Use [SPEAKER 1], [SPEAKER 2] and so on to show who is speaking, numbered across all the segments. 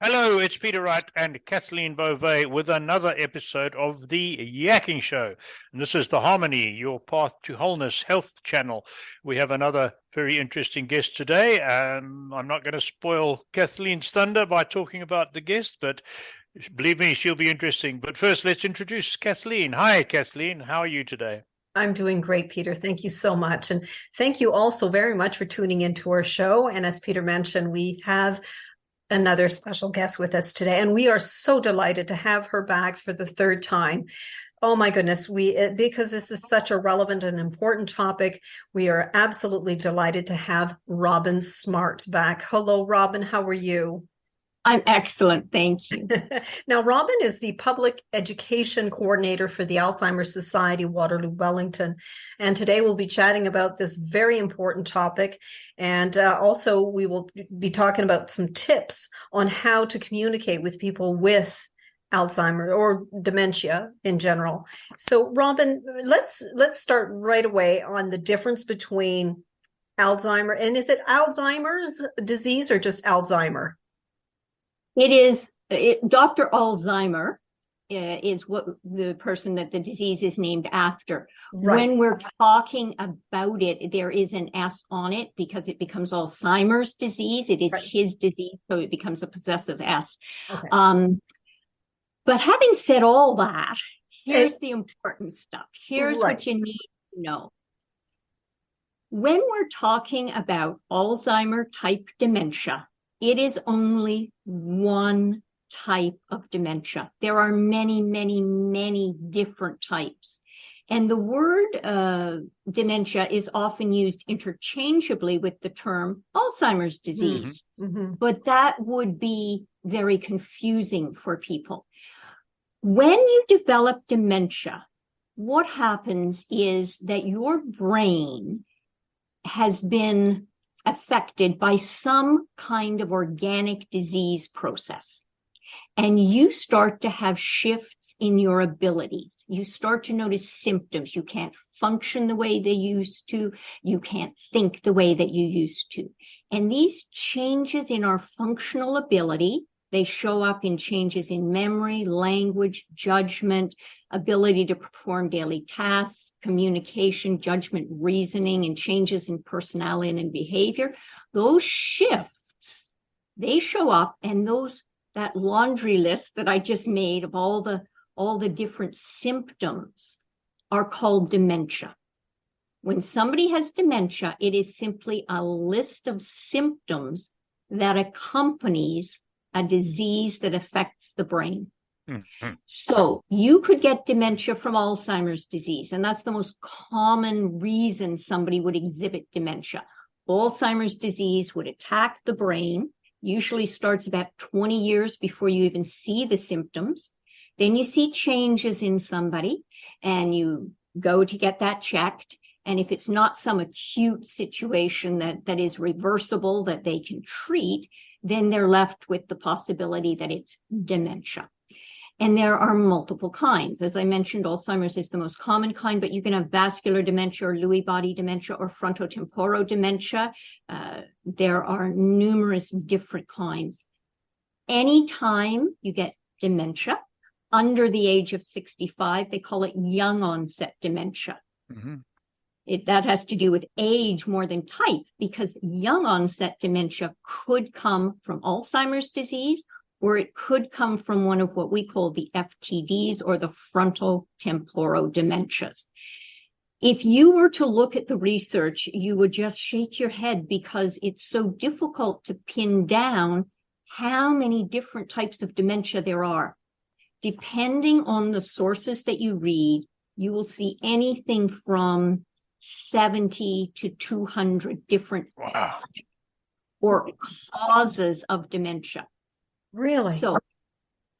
[SPEAKER 1] Hello, it's Peter Wright and Kathleen Beauvais with another episode of The Yakking Show. And this is The Harmony, your path to wholeness health channel. We have another very interesting guest today. I'm not going to spoil Kathleen's thunder by talking about the guest, but believe me, she'll be interesting. But first, let's introduce Kathleen. Hi, Kathleen. How are you today?
[SPEAKER 2] I'm doing great, Peter. Thank you so much. And thank you also very much for tuning into our show. And as Peter mentioned, we have another special guest with us today, and we are so delighted to have her back for the third time. Oh my goodness, because this is such a relevant and important topic, we are absolutely delighted to have Robin Smart back. Hello, Robin. How are you?
[SPEAKER 3] I'm excellent, thank you.
[SPEAKER 2] Now, Robin is the Public Education Coordinator for the Alzheimer's Society, Waterloo, Wellington. And today we'll be chatting about this very important topic. And also we will be talking about some tips on how to communicate with people with Alzheimer's or dementia in general. So, Robin, let's start right away on the difference between Alzheimer. And is it Alzheimer's disease or just Alzheimer?
[SPEAKER 3] It is Dr. Alzheimer is what the person that the disease is named after. Right. When we're talking about it, there is an S on it because it becomes Alzheimer's disease. It is right. His disease, so it becomes a possessive S. Okay. But having said all that, here's the important stuff. Here's right. What you need to know. When we're talking about Alzheimer type dementia, it is only one type of dementia. There are many, many, many different types. And the word dementia is often used interchangeably with the term Alzheimer's disease. Mm-hmm. But that would be very confusing for people. When you develop dementia, what happens is that your brain has been affected by some kind of organic disease process. And you start to have shifts in your abilities. You start to notice symptoms. You can't function the way they used to. You can't think the way that you used to. And these changes in our functional ability, they show up in changes in memory, language, judgment, ability to perform daily tasks, communication, judgment, reasoning, and changes in personality and behavior. Those shifts, they show up, and that laundry list that I just made of all the different symptoms are called dementia. When somebody has dementia, it is simply a list of symptoms that accompanies a disease that affects the brain. Mm-hmm. So you could get dementia from Alzheimer's disease, and that's the most common reason somebody would exhibit dementia. Alzheimer's disease would attack the brain, usually starts about 20 years before you even see the symptoms. Then you see changes in somebody, and you go to get that checked. And if it's not some acute situation that is reversible, that they can treat, then they're left with the possibility that it's dementia. And there are multiple kinds. As I mentioned, Alzheimer's is the most common kind, but you can have vascular dementia or Lewy body dementia or frontotemporal dementia. There are numerous different kinds. Anytime you get dementia under the age of 65, they call it young onset dementia. Mm-hmm. That has to do with age more than type, because young onset dementia could come from Alzheimer's disease, or it could come from one of what we call the FTDs, or the frontal temporal dementias. If you were to look at the research, you would just shake your head, because it's so difficult to pin down how many different types of dementia there are. Depending on the sources that you read, you will see anything from 70 to 200 different or causes of dementia.
[SPEAKER 2] Really?
[SPEAKER 3] So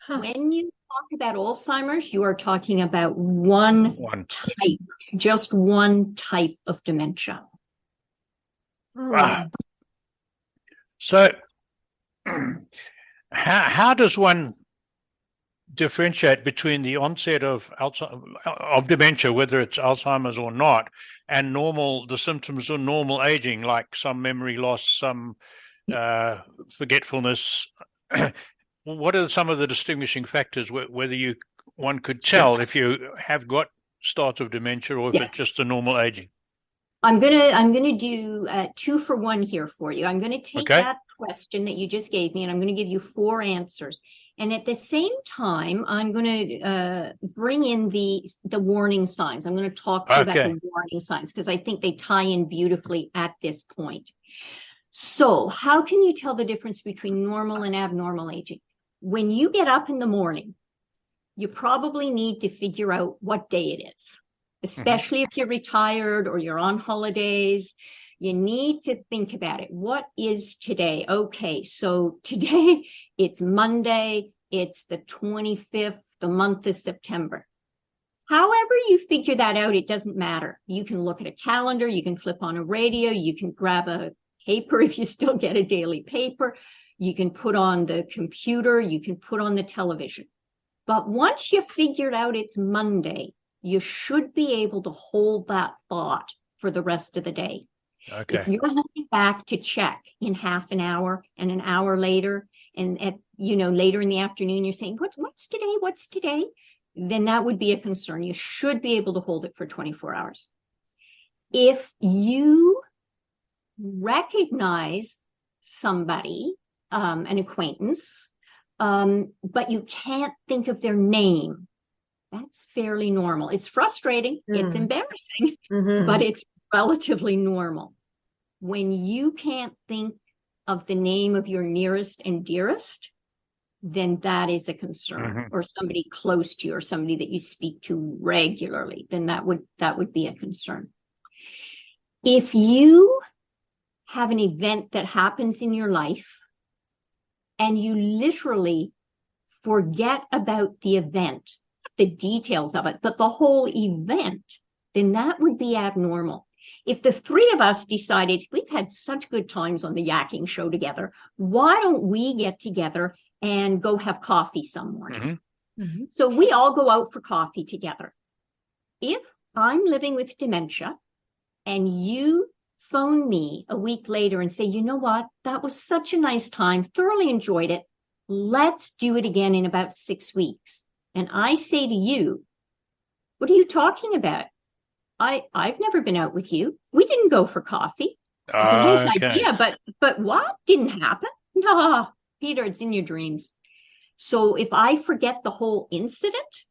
[SPEAKER 3] when you talk about Alzheimer's, you are talking about one type, just one type of dementia.
[SPEAKER 1] Wow. So how does one differentiate between the onset of dementia, whether it's Alzheimer's or not, and the symptoms of normal aging, like some memory loss, some forgetfulness? What are some of the distinguishing factors, whether one could tell if you have got starts of dementia or if it's just a normal aging?
[SPEAKER 3] I'm gonna do 2 for 1 here for you. I'm gonna take that question that you just gave me, and I'm gonna give you 4 answers. And at the same time, I'm gonna bring in the warning signs. I'm gonna talk to you about the warning signs because I think they tie in beautifully at this point. So, how can you tell the difference between normal and abnormal aging? When you get up in the morning, you probably need to figure out what day it is, especially if you're retired or you're on holidays. You need to think about it. What is today? Okay, so today it's Monday. It's the 25th. The month is September. However you figure that out, it doesn't matter. You can look at a calendar. You can flip on a radio. You can grab a paper if you still get a daily paper. You can put on the computer. You can put on the television. But once you figured out it's Monday, you should be able to hold that thought for the rest of the day. If you're looking back to check in half an hour and an hour later, and later in the afternoon, you're saying, what's today? What's today? Then that would be a concern. You should be able to hold it for 24 hours. If you recognize somebody, an acquaintance, but you can't think of their name, that's fairly normal. It's frustrating. It's embarrassing, but it's relatively normal. When you can't think of the name of your nearest and dearest, then that is a concern, or somebody close to you or somebody that you speak to regularly, then that would be a concern. If you have an event that happens in your life and you literally forget about the event, the details of it, but the whole event, then that would be abnormal. If the 3 of us decided we've had such good times on the Yakking Show together, why don't we get together and go have coffee some morning? So we all go out for coffee together. If I'm living with dementia and you phone me a week later and say, you know what, that was such a nice time, thoroughly enjoyed it, let's do it again in about 6 weeks. And I say to you, what are you talking about? I've never been out with you. We didn't go for coffee. It's a nice idea, but what? Didn't happen? No, Peter, it's in your dreams. So if I forget the whole incident,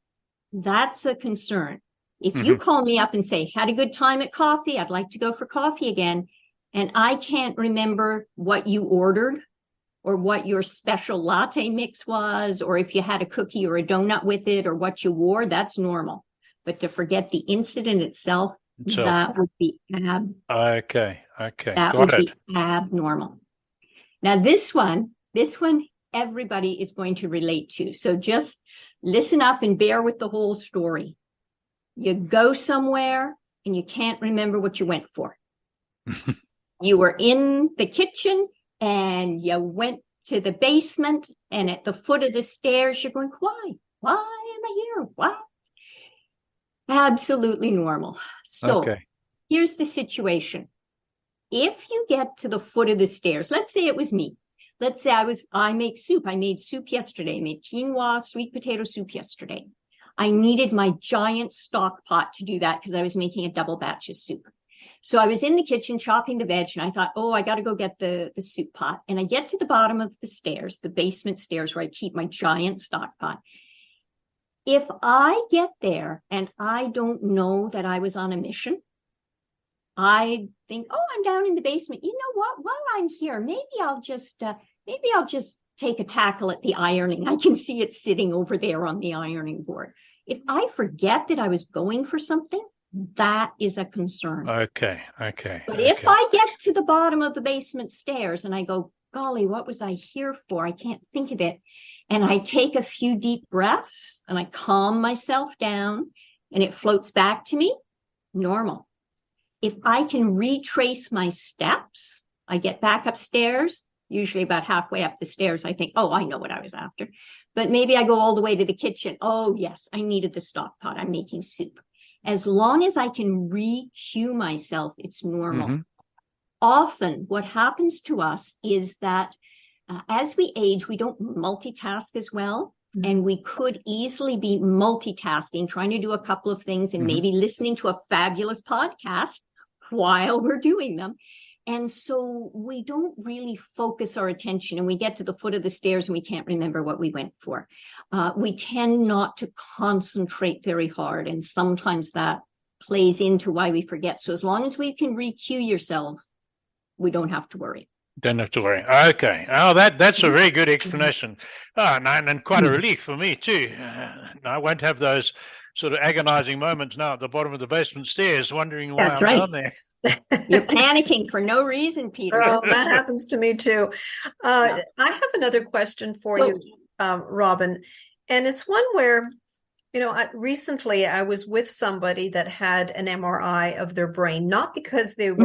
[SPEAKER 3] that's a concern. If you call me up and say, had a good time at coffee, I'd like to go for coffee again, and I can't remember what you ordered or what your special latte mix was, or if you had a cookie or a donut with it, or what you wore, that's normal. But to forget the incident itself, that would be abnormal. Now, this one, everybody is going to relate to. So just listen up and bear with the whole story. You go somewhere and you can't remember what you went for. You were in the kitchen and you went to the basement, and at the foot of the stairs, you're going, why? Why am I here? Why? Absolutely normal. So here's the situation. If you get to the foot of the stairs, let's say it was me. Let's say I make soup. I made soup yesterday. I made quinoa, sweet potato soup yesterday. I needed my giant stock pot to do that because I was making a double batch of soup. So I was in the kitchen chopping the veg, and I thought, I got to go get the soup pot. And I get to the bottom of the stairs, the basement stairs where I keep my giant stock pot. If I get there and I don't know that I was on a mission, I think, I'm down in the basement. You know what? While I'm here, maybe I'll just take a tackle at the ironing. I can see it sitting over there on the ironing board. If I forget that I was going for something, that is a concern.
[SPEAKER 1] Okay.
[SPEAKER 3] But if I get to the bottom of the basement stairs and I go, golly, what was I here for? I can't think of it. And I take a few deep breaths and I calm myself down and it floats back to me, normal. If I can retrace my steps, I get back upstairs, usually about halfway up the stairs. I think, I know what I was after. But maybe I go all the way to the kitchen. Oh, yes, I needed the stock pot. I'm making soup. As long as I can re-cue myself, it's normal. Often what happens to us is that as we age, we don't multitask as well. And we could easily be multitasking, trying to do a couple of things and maybe listening to a fabulous podcast while we're doing them. And so we don't really focus our attention, and we get to the foot of the stairs and we can't remember what we went for. We tend not to concentrate very hard, and sometimes that plays into why we forget. So as long as we can recue yourselves, we don't have to worry.
[SPEAKER 1] Don't have to worry. Okay. Oh, that's a very good explanation. Oh, and quite a relief for me too. I won't have those sort of agonizing moments now at the bottom of the basement stairs, wondering why I'm down there.
[SPEAKER 3] You're panicking for no reason, Peter.
[SPEAKER 2] Oh, that happens to me too. I have another question for you, Robin, and it's one where, recently I was with somebody that had an MRI of their brain, not because there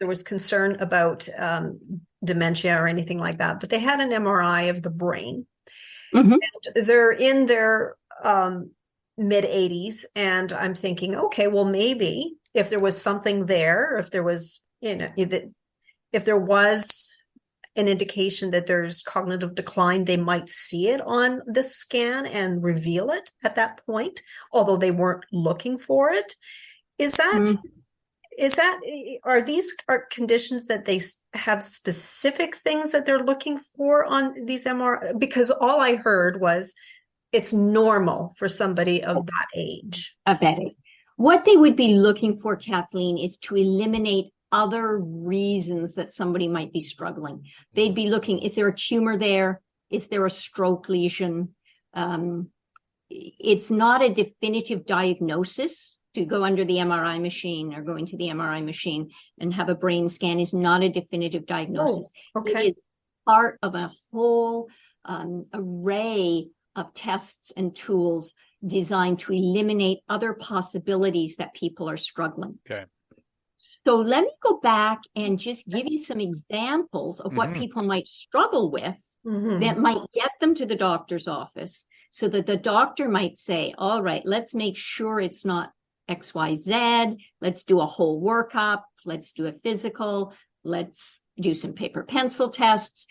[SPEAKER 2] was concern about dementia or anything like that, but they had an MRI of the brain. And they're in their mid 80s, and I'm thinking, okay, well, maybe if there was something there, if there was, if there was an indication that there's cognitive decline, they might see it on the scan and reveal it at that point, although they weren't looking for it. Are these conditions that they have specific things that they're looking for on these MRI? Because all I heard was it's normal for somebody of that age.
[SPEAKER 3] What they would be looking for, Kathleen, is to eliminate other reasons that somebody might be struggling. They'd be looking, is there a tumor there? Is there a stroke lesion? It's not a definitive diagnosis. To go under the MRI machine or go into the MRI machine and have a brain scan is not a definitive diagnosis. It is part of a whole array of tests and tools designed to eliminate other possibilities that people are struggling.
[SPEAKER 1] Okay.
[SPEAKER 3] So let me go back and just give you some examples of what people might struggle with that might get them to the doctor's office, so that the doctor might say, all right, let's make sure it's not XYZ. Let's do a whole workup. Let's do a physical. Let's do some paper pencil tests.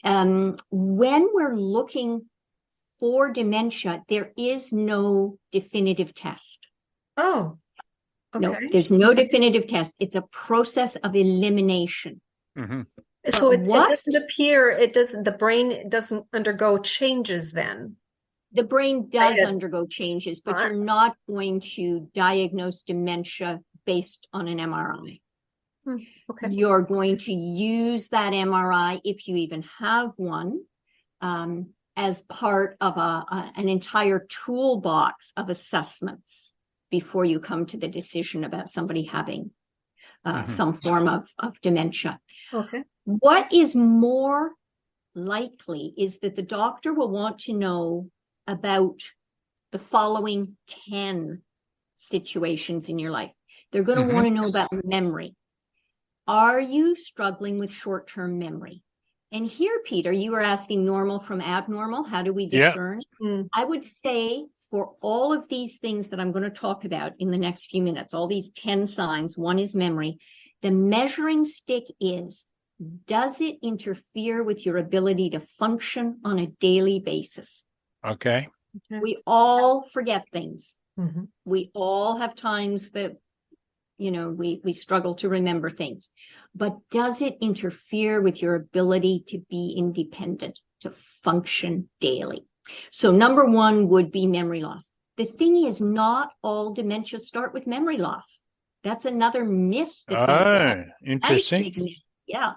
[SPEAKER 3] When we're looking for dementia, there is no definitive test.
[SPEAKER 2] Oh, okay.
[SPEAKER 3] No, there's no definitive test. It's a process of elimination.
[SPEAKER 2] So it doesn't appear, the brain doesn't undergo changes then.
[SPEAKER 3] The brain does undergo changes, but you're not going to diagnose dementia based on an MRI.
[SPEAKER 2] Okay.
[SPEAKER 3] You're going to use that MRI, if you even have one, as part of an entire toolbox of assessments before you come to the decision about somebody having some form of dementia.
[SPEAKER 2] Okay.
[SPEAKER 3] What is more likely is that the doctor will want to know about the following 10 situations in your life. They're going to want to know about memory. Are you struggling with short-term memory? And here, Peter, you were asking normal from abnormal. How do we discern? I would say for all of these things that I'm going to talk about in the next few minutes, all these 10 signs, one is memory. The measuring stick is, does it interfere with your ability to function on a daily basis?
[SPEAKER 1] Okay.
[SPEAKER 3] We all forget things. We all have times that, we struggle to remember things. But does it interfere with your ability to be independent, to function daily? So number one would be memory loss. The thing is, not all dementia start with memory loss. That's another myth that's out there.
[SPEAKER 1] Interesting.
[SPEAKER 3] Nice big myth. Yeah.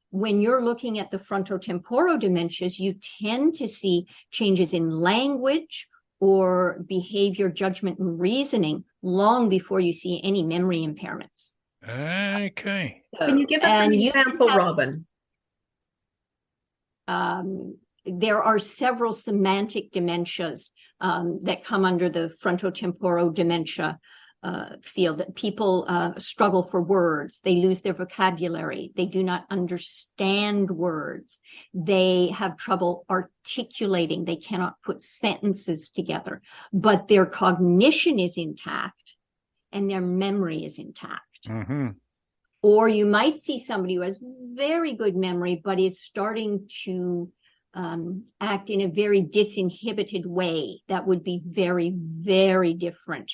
[SPEAKER 3] When you're looking at the frontotemporal dementias, you tend to see changes in language or behavior, judgment, and reasoning long before you see any memory impairments.
[SPEAKER 1] Okay.
[SPEAKER 2] Can you give us an example, Robin?
[SPEAKER 3] There are several semantic dementias that come under the frontotemporal dementia field. That people struggle for words. They lose their vocabulary. They do not understand words. They have trouble articulating. They cannot put sentences together, but their cognition is intact and their memory is intact. Or you might see somebody who has very good memory, but is starting to act in a very disinhibited way that would be very, very different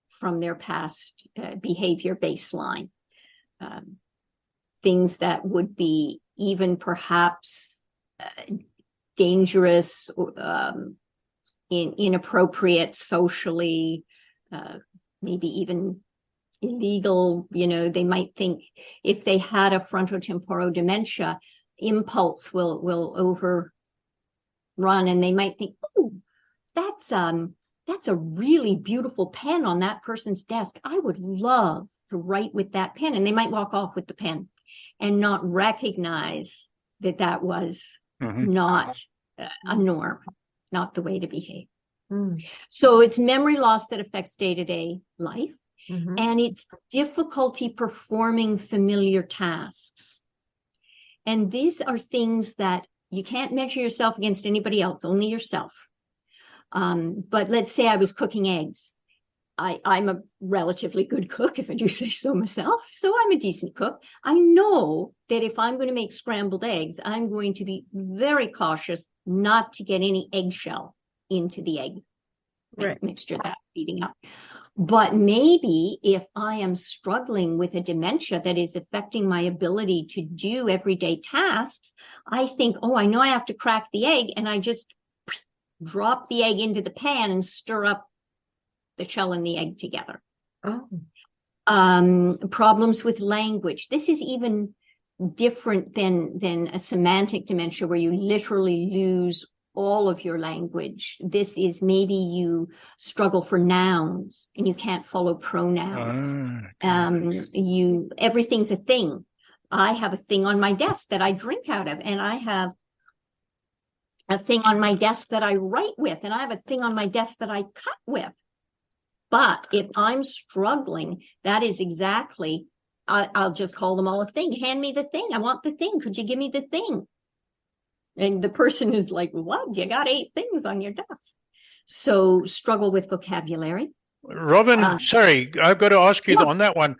[SPEAKER 3] from their past behavior baseline. Things that would be even perhaps dangerous, inappropriate socially, maybe even illegal. They might think if they had a frontotemporal dementia, impulse will overrun, and they might think, oh, that's a really beautiful pen on that person's desk. I would love to write with that pen. And they might walk off with the pen and not recognize that was not a norm, not the way to behave. So it's memory loss that affects day-to-day life, and it's difficulty performing familiar tasks. And these are things that you can't measure yourself against anybody else, only yourself. But let's say I was cooking eggs. I'm a relatively good cook, if I do say so myself. So I'm a decent cook. I know that if I'm going to make scrambled eggs, I'm going to be very cautious not to get any eggshell into the egg mixture that I'm beating up. But maybe if I am struggling with a dementia that is affecting my ability to do everyday tasks, I think, oh, I know I have to crack the egg, and I just drop the egg into the pan and stir up the shell and the egg together. Problems with language. This is even different than a semantic dementia where you literally lose all of your language. This is maybe you struggle for nouns and you can't follow pronouns. Everything's a thing. I have a thing on my desk that I drink out of, and I have a thing on my desk that I write with, and I have a thing on my desk that I cut with. But if I'm struggling, that is exactly, I'll just call them all a thing. Hand me the thing. I want the thing. Could you give me the thing? And the person is like, what? You got 8 things on your desk. So struggle with vocabulary.
[SPEAKER 1] Robin, sorry, I've got to ask you on that one.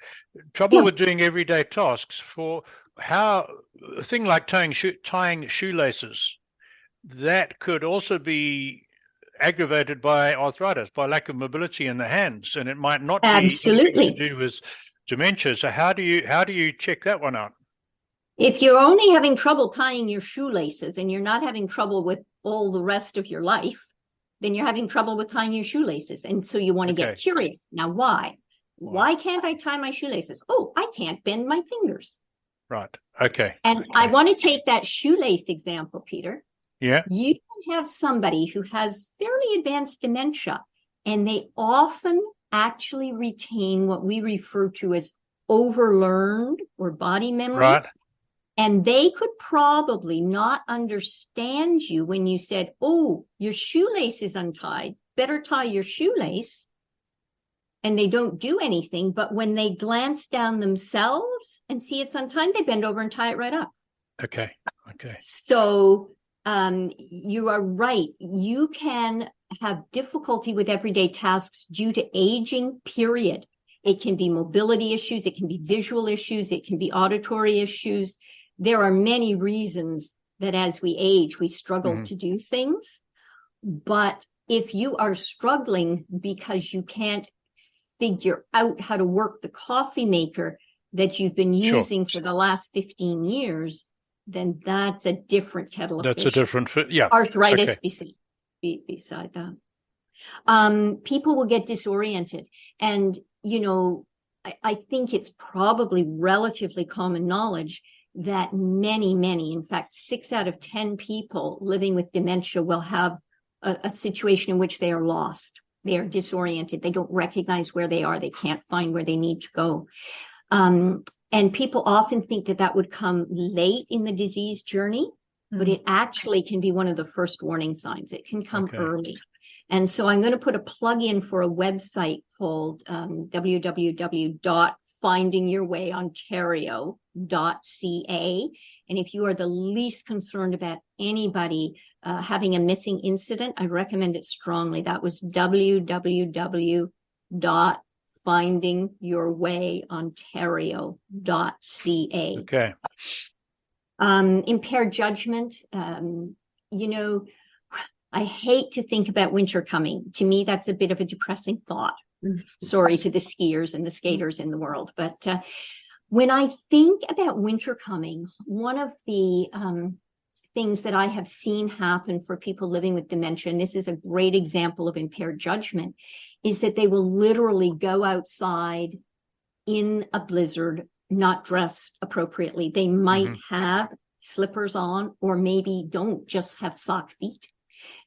[SPEAKER 1] Trouble with doing everyday tasks. For how a thing like tying shoelaces, that could also be aggravated by arthritis, by lack of mobility in the hands, and it might not be anything to do with dementia. So how do you check that one out?
[SPEAKER 3] If you're only having trouble tying your shoelaces and you're not having trouble with all the rest of your life, then you're having trouble with tying your shoelaces. And so you want to get curious. Now, why? Why can't I tie my shoelaces? Oh, I can't bend my fingers.
[SPEAKER 1] Right. Okay.
[SPEAKER 3] And I want to take that shoelace example, Peter.
[SPEAKER 1] Yeah.
[SPEAKER 3] You can have somebody who has fairly advanced dementia, and they often actually retain what we refer to as overlearned or body memories.
[SPEAKER 1] Right.
[SPEAKER 3] And they could probably not understand you when you said, oh, your shoelace is untied. Better tie your shoelace. And they don't do anything. But when they glance down themselves and see it's untied, they bend over and tie it right up.
[SPEAKER 1] Okay.
[SPEAKER 3] So you are right. You can have difficulty with everyday tasks due to aging, period. It can be mobility issues. It can be visual issues. It can be auditory issues. There are many reasons that as we age, we struggle to do things. But if you are struggling because you can't figure out how to work the coffee maker that you've been using for the last 15 years, then that's a different kettle of fish.
[SPEAKER 1] That's a different,
[SPEAKER 3] arthritis beside that. People will get disoriented. And, I think it's probably relatively common knowledge that many, in fact, 6 out of 10 people living with dementia will have a situation in which they are lost. They are disoriented. They don't recognize where they are. They can't find where they need to go. And people often think that would come late in the disease journey, but it actually can be one of the first warning signs. It can come early. And so I'm going to put a plug in for a website called www.findingyourwayontario.ca. And if you are the least concerned about anybody having a missing incident, I recommend it strongly. That was www.findingyourwayontario.ca. findingyourwayontario.ca.
[SPEAKER 1] Okay.
[SPEAKER 3] Impaired judgment. I hate to think about winter coming. To me, that's a bit of a depressing thought. Sorry to the skiers and the skaters in the world. But when I think about winter coming, one of the things that I have seen happen for people living with dementia, and this is a great example of impaired judgment, is that they will literally go outside in a blizzard, not dressed appropriately. They might have slippers on, or maybe don't, just have sock feet.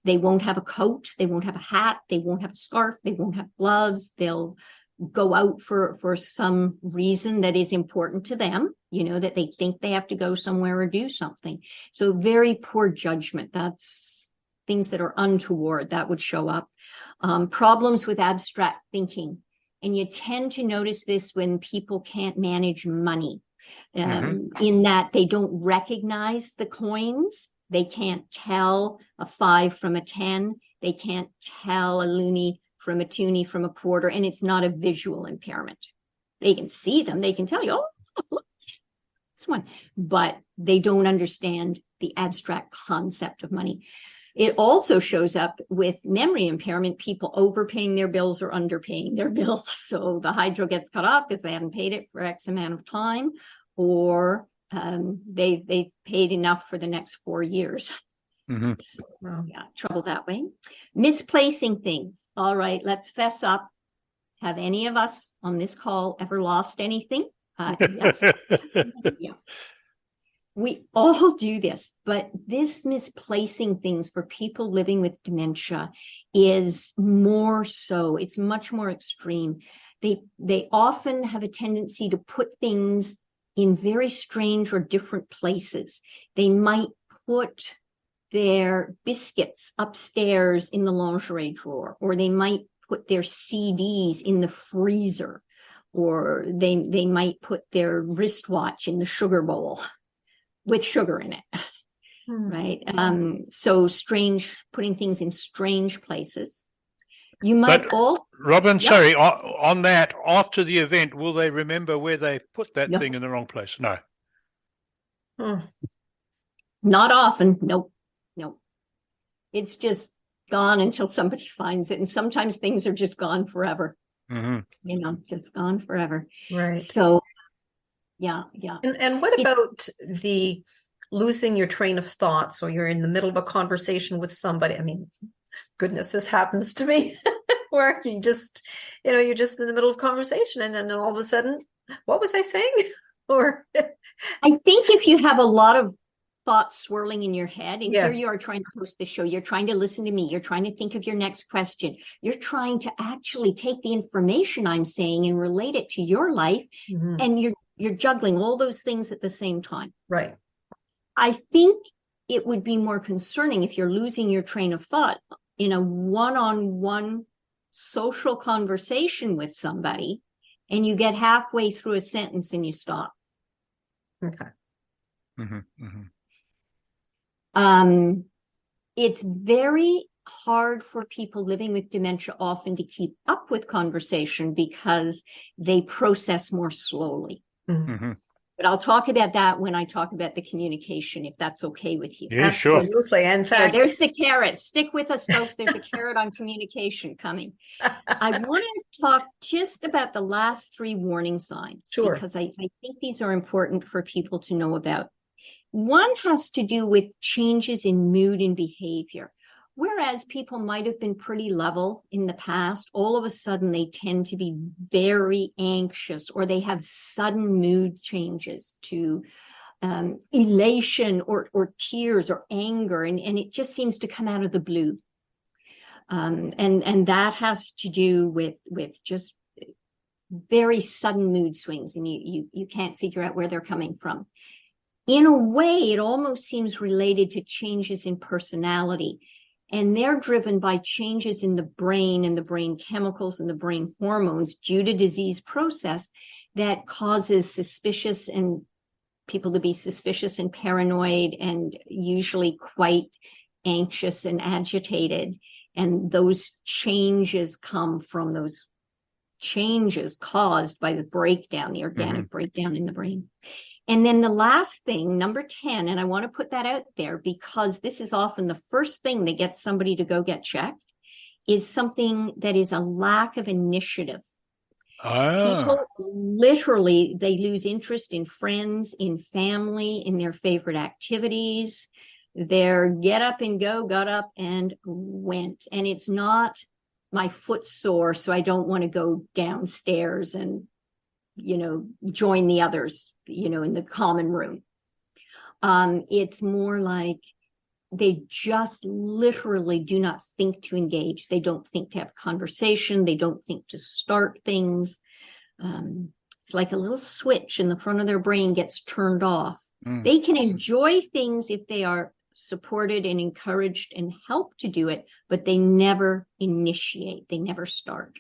[SPEAKER 3] They won't have a coat. They won't have a hat. They won't have a scarf. They won't have gloves. They'll go out for some reason that is important to them, that they think they have to go somewhere or do something. So very poor judgment. That's things that are untoward that would show up. Problems with abstract thinking. And you tend to notice this when people can't manage money, in that they don't recognize the coins. They can't tell a 5 from a 10. They can't tell a loonie from a toonie from a quarter, and it's not a visual impairment. They can see them. They can tell you, oh, look, this one. But they don't understand the abstract concept of money. It also shows up with memory impairment, people overpaying their bills or underpaying their bills. So the hydro gets cut off because they haven't paid it for X amount of time, or they've paid enough for the next 4 years. So, trouble that way. Misplacing things. All right, let's fess up. Have any of us on this call ever lost anything? Yes. Yes. We all do this, but this misplacing things for people living with dementia is more so. It's much more extreme. They often have a tendency to put things in very strange or different places. They might put their biscuits upstairs in the lingerie drawer, or they might put their CDs in the freezer, or they might put their wristwatch in the sugar bowl with sugar in it, right? So strange, putting things in strange places. You might all...
[SPEAKER 1] Robin, sorry, on that, after the event, will they remember where they put that thing in the wrong place? No.
[SPEAKER 3] Not often. Nope. It's just gone until somebody finds it. And sometimes things are just gone forever. Just gone forever.
[SPEAKER 2] Right.
[SPEAKER 3] So, yeah.
[SPEAKER 2] And what about the losing your train of thought? So you're in the middle of a conversation with somebody. I mean, goodness, this happens to me. Where you just, you're just in the middle of conversation, and then all of a sudden, what was I saying? Or
[SPEAKER 3] I think if you have a lot of thoughts swirling in your head, and here you are trying to host the show, you're trying to listen to me, you're trying to think of your next question, you're trying to actually take the information I'm saying and relate it to your life, and you're juggling all those things at the same time.
[SPEAKER 2] Right.
[SPEAKER 3] I think it would be more concerning if you're losing your train of thought in a one-on-one social conversation with somebody, and you get halfway through a sentence and you stop.
[SPEAKER 2] Okay.
[SPEAKER 3] It's very hard for people living with dementia often to keep up with conversation because they process more slowly. But I'll talk about that when I talk about the communication, if that's okay with you.
[SPEAKER 1] Yeah,
[SPEAKER 2] absolutely.
[SPEAKER 1] Sure.
[SPEAKER 2] In fact,
[SPEAKER 3] there's the carrot. Stick with us, folks. There's a carrot on communication coming. I want to talk just about the last 3 warning signs, because I think these are important for people to know about. One has to do with changes in mood and behavior. Whereas people might have been pretty level in the past, all of a sudden they tend to be very anxious, or they have sudden mood changes to elation or tears or anger, and it just seems to come out of the blue. And that has to do with just very sudden mood swings, and you can't figure out where they're coming from. In a way, it almost seems related to changes in personality. And they're driven by changes in the brain and the brain chemicals and the brain hormones due to disease process that causes people to be suspicious and paranoid, and usually quite anxious and agitated. And those changes come from those changes caused by the breakdown, the organic breakdown in the brain. And then the last thing, number 10, and I want to put that out there because this is often the first thing that gets somebody to go get checked, is something that is a lack of initiative. People literally, they lose interest in friends, in family, in their favorite activities. Their get up and go, got up and went. And it's not my foot's sore, so I don't want to go downstairs and, join the others, in the common room. It's more like they just literally do not think to engage. They don't think to have conversation. They don't think to start things. It's like a little switch in the front of their brain gets turned off. They can enjoy things if they are supported and encouraged and helped to do it, but they never initiate. They never start.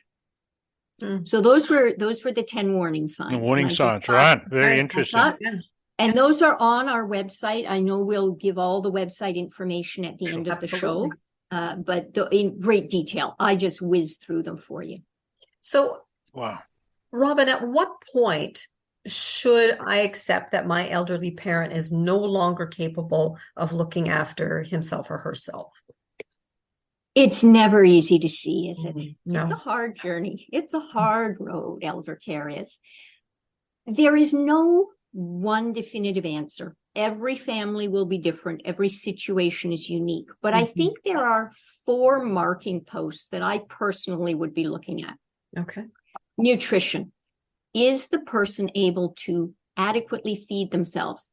[SPEAKER 3] So those were the 10 warning signs.
[SPEAKER 1] The warning signs, right? Very interesting.
[SPEAKER 3] And those are on our website. I know we'll give all the website information at the end of the show, but in great detail. I just whizzed through them for you.
[SPEAKER 2] So,
[SPEAKER 1] wow,
[SPEAKER 2] Robin, at what point should I accept that my elderly parent is no longer capable of looking after himself or herself?
[SPEAKER 3] It's never easy to see, is it?
[SPEAKER 2] No.
[SPEAKER 3] It's a hard journey. It's a hard road, elder care is. There is no one definitive answer. Every family will be different. Every situation is unique. But I think there are 4 marking posts that I personally would be looking at.
[SPEAKER 2] Okay.
[SPEAKER 3] Nutrition. Is the person able to adequately feed themselves?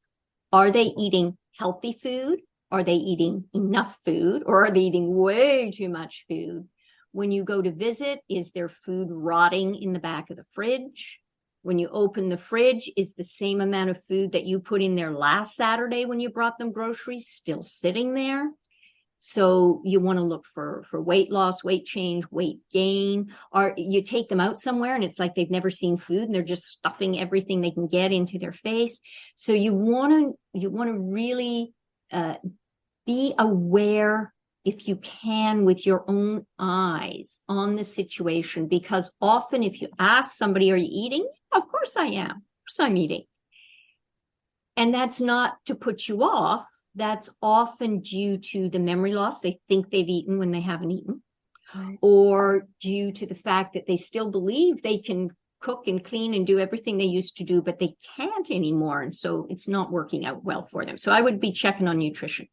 [SPEAKER 3] Are they eating healthy food? Are they eating enough food, or are they eating way too much food? When you go to visit, is their food rotting in the back of the fridge? When you open the fridge, is the same amount of food that you put in there last Saturday when you brought them groceries still sitting there? So you want to look for weight loss, weight change, weight gain. Or you take them out somewhere and it's like they've never seen food and they're just stuffing everything they can get into their face. So you want to really be aware, if you can, with your own eyes on the situation, because often if you ask somebody, are you eating? Of course I am. Of course I'm eating. And that's not to put you off. That's often due to the memory loss. They think they've eaten when they haven't eaten, or due to the fact that they still believe they can cook and clean and do everything they used to do, but they can't anymore. And so it's not working out well for them. So I would be checking on nutrition.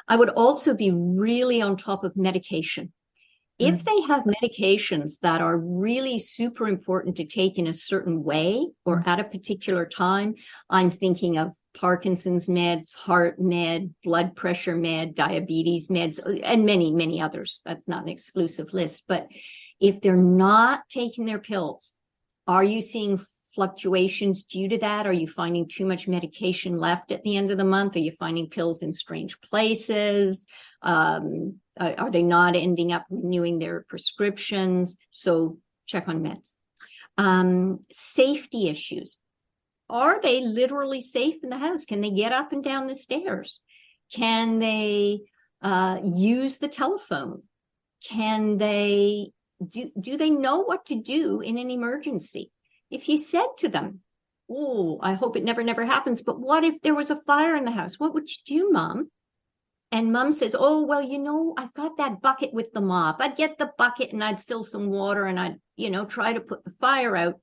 [SPEAKER 3] I would also be really on top of medication. If they have medications that are really super important to take in a certain way or at a particular time, I'm thinking of Parkinson's meds, heart med, blood pressure med, diabetes meds, and many, many others. That's not an exclusive list. But if they're not taking their pills, are you seeing fluctuations due to that? Are you finding too much medication left at the end of the month? Are you finding pills in strange places? Are they not ending up renewing their prescriptions? So check on meds. Safety issues. Are they literally safe in the house? Can they get up and down the stairs? Can they use the telephone? Can they do they know what to do in an emergency? If you said to them, oh, I hope it never happens, but what if there was a fire in the house? What would you do, Mom? And Mom says, oh, well, I've got that bucket with the mop. I'd get the bucket and I'd fill some water and I'd, try to put the fire out.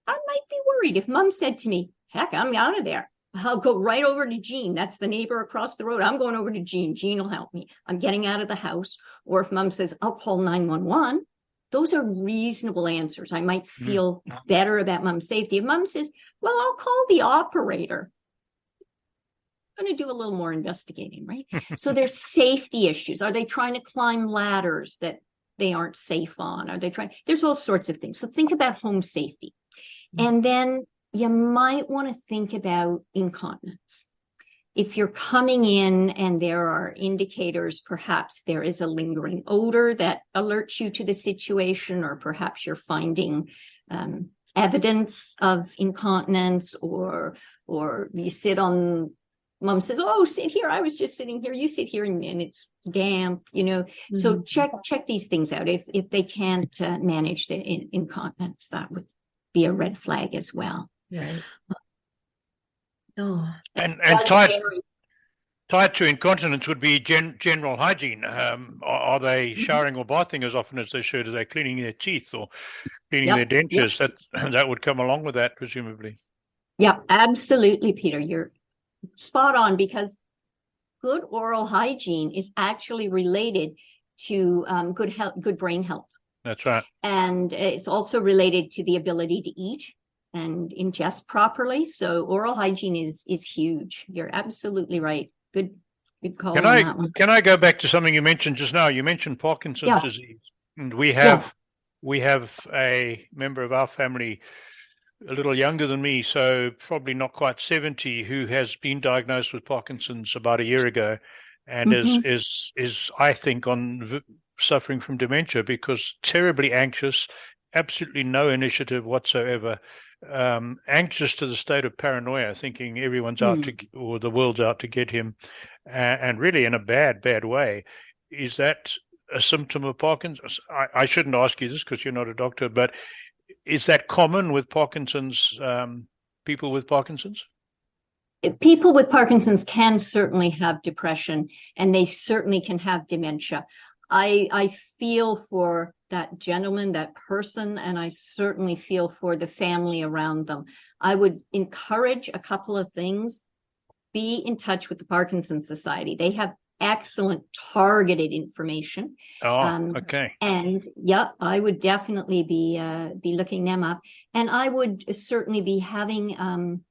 [SPEAKER 3] I might be worried if Mom said to me, heck, I'm out of there. I'll go right over to Jean. That's the neighbor across the road. I'm going over to Jean. Jean will help me. I'm getting out of the house. Or if Mom says, I'll call 911. Those are reasonable answers. I might feel better about Mom's safety. If Mom says, well, I'll call the operator, I'm going to do a little more investigating, right? So there's safety issues. Are they trying to climb ladders that they aren't safe on? Are they trying? There's all sorts of things. So think about home safety. And then you might want to think about incontinence. If you're coming in and there are indicators, perhaps there is a lingering odor that alerts you to the situation, or perhaps you're finding evidence of incontinence, or you sit on mom says, "Oh, sit here. I was just sitting here. You sit here," and it's damp, So check these things out. If they can't manage the incontinence, that would be a red flag as well.
[SPEAKER 2] Right. Oh,
[SPEAKER 1] and tied to incontinence would be general hygiene. Are they showering or bathing as often as they should? Are they cleaning their teeth or cleaning their dentures? That would come along with that, presumably.
[SPEAKER 3] Yeah, absolutely, Peter. You're spot on, because good oral hygiene is actually related to good brain health.
[SPEAKER 1] That's right.
[SPEAKER 3] And it's also related to the ability to eat and ingest properly. So oral hygiene is huge. You're absolutely right. Good call on that one.
[SPEAKER 1] Can I go back to something you mentioned just now? You mentioned Parkinson's disease. And we have a member of our family, a little younger than me, so probably not quite 70, who has been diagnosed with Parkinson's about a year ago, and is I think suffering from dementia, because terribly anxious, absolutely no initiative whatsoever, anxious to the state of paranoia, thinking everyone's out to, or the world's out to get him, and really in a bad way. Is that a symptom of Parkinson's? I shouldn't ask you this because you're not a doctor, but is that common with Parkinson's, people with Parkinson's?
[SPEAKER 3] People with Parkinson's can certainly have depression, and they certainly can have dementia. I feel for that gentleman, that person, and I certainly feel for the family around them. I would encourage a couple of things. Be in touch with the Parkinson's Society. They have excellent targeted information.
[SPEAKER 1] Okay.
[SPEAKER 3] And I would definitely be looking them up, and I would certainly be having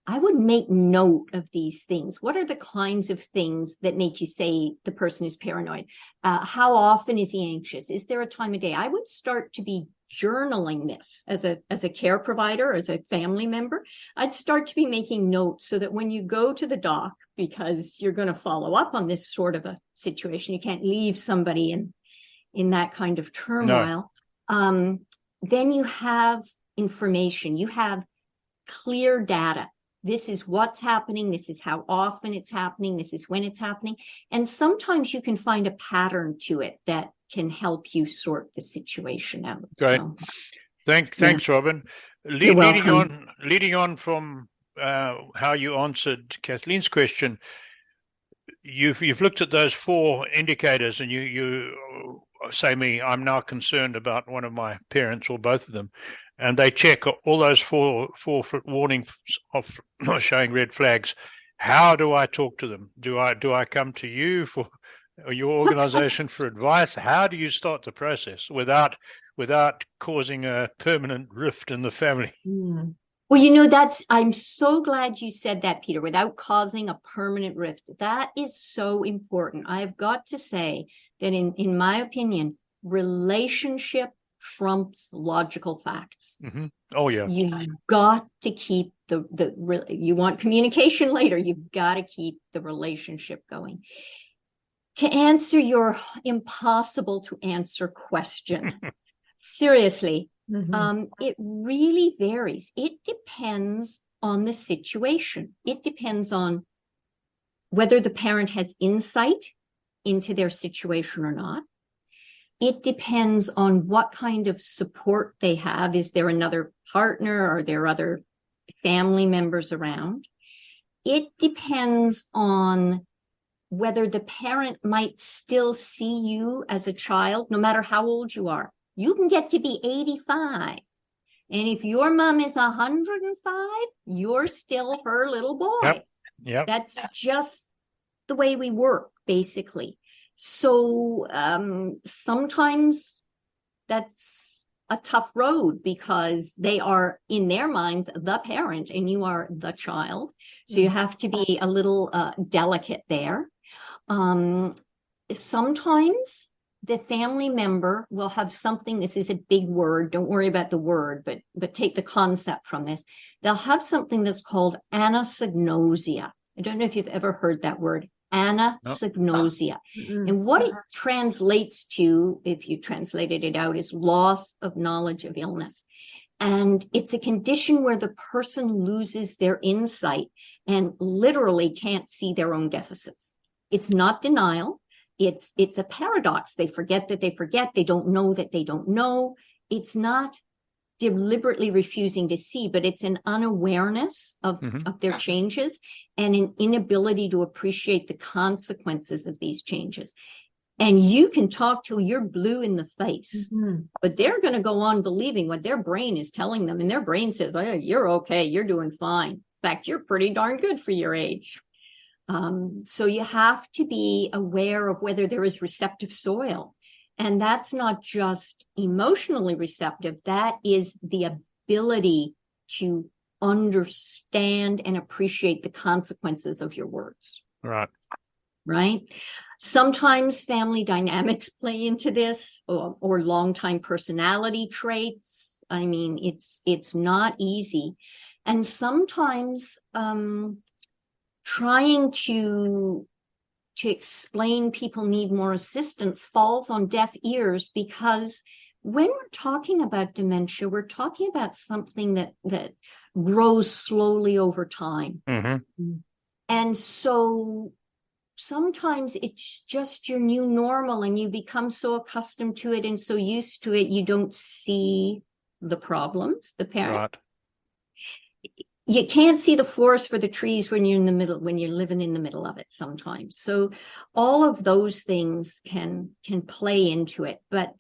[SPEAKER 3] I would make note of these things. What are the kinds of things that make you say the person is paranoid? How often is he anxious? Is there a time of day? I would start to be journaling this as a care provider, as a family member. I'd start to be making notes so that when you go to the doc, because you're going to follow up on this sort of a situation, you can't leave somebody in that kind of turmoil. No. Then you have information, you have clear data. This is what's happening. This is how often it's happening. This is when it's happening. And sometimes you can find a pattern to it that can help you sort the situation out.
[SPEAKER 1] Great. So, thanks, Robin. Leading on from how you answered Kathleen's question, you've looked at those 4 indicators, and you say me, I'm now concerned about one of my parents or both of them, and they check all those four warnings of showing red flags. How do I talk to them? Do I come to you for your organization for advice? How do you start the process without causing a permanent rift in the family?
[SPEAKER 3] Well, I'm so glad you said that, Peter, without causing a permanent rift. That is so important. I've got to say that in my opinion, relationship trumps logical facts.
[SPEAKER 1] Mm-hmm. Oh, yeah.
[SPEAKER 3] You've got to keep you want communication later, you've got to keep the relationship going. To answer your impossible to answer question, seriously, it really varies. It depends on the situation. It depends on whether the parent has insight into their situation or not. It depends on what kind of support they have. Is there another partner? Are there other family members around? It depends on whether the parent might still see you as a child, no matter how old you are. You can get to be 85. And if your mom is 105, you're still her little boy.
[SPEAKER 1] Yep.
[SPEAKER 3] That's just the way we work, basically. So sometimes that's a tough road, because they are, in their minds, the parent and you are the child. So you have to be a little delicate there. Sometimes the family member will have something, this is a big word, don't worry about the word, but take the concept from this. They'll have something that's called anosognosia. I don't know if you've ever heard that word. Anosognosia. No. And what it translates to, if you translated it out, is loss of knowledge of illness. And it's a condition where the person loses their insight and literally can't see their own deficits. It's not denial. It's a paradox. They forget that they forget. They don't know that they don't know. It's not deliberately refusing to see, but it's an unawareness of their changes and an inability to appreciate the consequences of these changes. And you can talk till you're blue in the face, but they're going to go on believing what their brain is telling them. And their brain says, oh, you're okay. You're doing fine. In fact, you're pretty darn good for your age. So you have to be aware of whether there is receptive soil. And that's not just emotionally receptive. That is the ability to understand and appreciate the consequences of your words. Right? Sometimes family dynamics play into this, or long-time personality traits. I mean, it's not easy. And sometimes trying to explain people need more assistance falls on deaf ears, because when we're talking about dementia, we're talking about something that grows slowly over time. And so sometimes it's just your new normal, and you become so accustomed to it and so used to it, you don't see the problems, the parent. You can't see the forest for the trees when you're in the middle, when you're living in the middle of it sometimes. So all of those things can play into it. But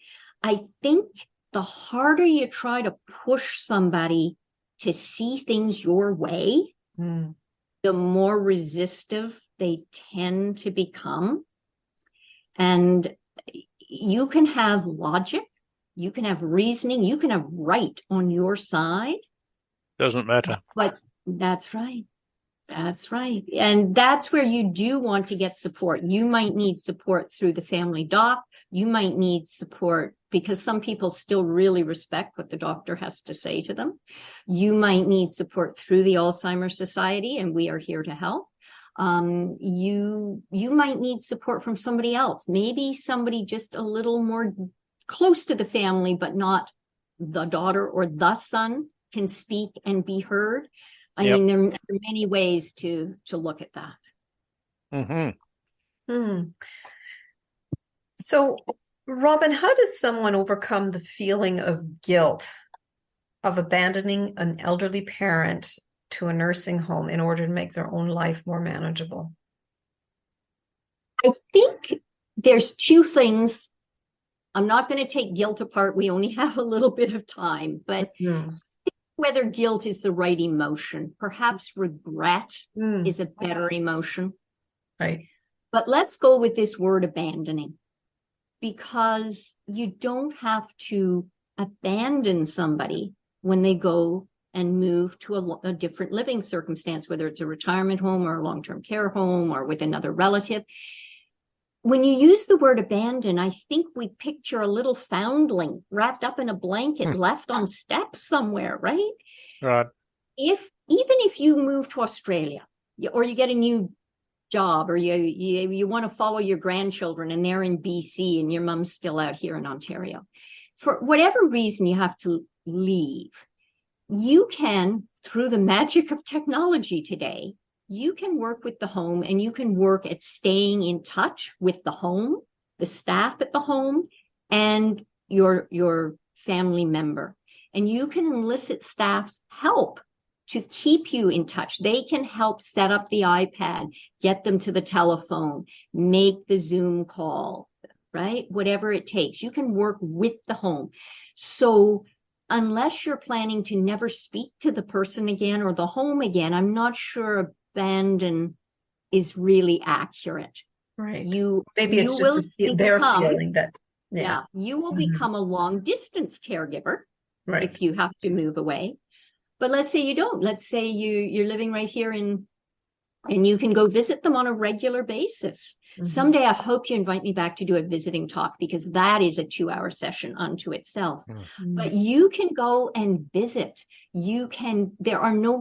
[SPEAKER 3] I think the harder you try to push somebody to see things your way, the more resistive they tend to become. And you can have logic, you can have reasoning, you can have right on your side.
[SPEAKER 1] Doesn't matter.
[SPEAKER 3] But that's right. That's right. And that's where you do want to get support. You might need support through the family doc. You might need support because some people still really respect what the doctor has to say to them. You might need support through the Alzheimer's Society, and we are here to help. You might need support from somebody else, maybe somebody just a little more close to the family, but not the daughter or the son can speak and be heard. I mean, there are many ways to look at that.
[SPEAKER 2] So, Robin, how does someone overcome the feeling of guilt of abandoning an elderly parent to a nursing home in order to make their own life more manageable?
[SPEAKER 3] I think there's two things. I'm not going to take guilt apart. We only have a little bit of time, but whether guilt is the right emotion, perhaps regret is a better emotion.
[SPEAKER 2] Right.
[SPEAKER 3] But let's go with this word abandoning, because you don't have to abandon somebody when they go and move to a different living circumstance, whether it's a retirement home or a long-term care home or with another relative. When you use the word abandon, I think we picture a little foundling wrapped up in a blanket left on steps somewhere, right?
[SPEAKER 1] Right.
[SPEAKER 3] Even if you move to Australia or you get a new job, or you want to follow your grandchildren and they're in BC and your mom's still out here in Ontario, for whatever reason you have to leave, you can, through the magic of technology today, you can work with the home and you can work at staying in touch with the home, the staff at the home, and your family member. And you can enlist staff's help to keep you in touch. They can help set up the iPad, get them to the telephone, make the Zoom call, right? Whatever it takes. You can work with the home. So unless you're planning to never speak to the person again or the home again, I'm not sure abandon is really accurate.
[SPEAKER 2] Right.
[SPEAKER 3] Maybe
[SPEAKER 2] it's just their feeling that
[SPEAKER 3] you will become a long distance caregiver,
[SPEAKER 2] right,
[SPEAKER 3] if you have to move away. But let's say you don't. Let's say you're living right here and you can go visit them on a regular basis. Someday I hope you invite me back to do a visiting talk, because that is a 2-hour session unto itself. But you can go and visit. There are no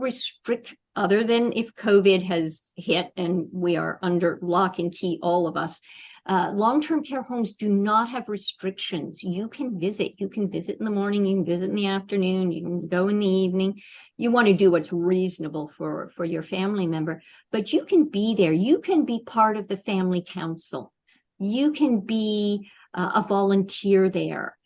[SPEAKER 3] other than if COVID has hit and we are under lock and key, all of us, long-term care homes do not have restrictions. You can visit. You can visit in the morning. You can visit in the afternoon. You can go in the evening. You want to do what's reasonable for your family member, but you can be there. You can be part of the family council. You can be a volunteer there.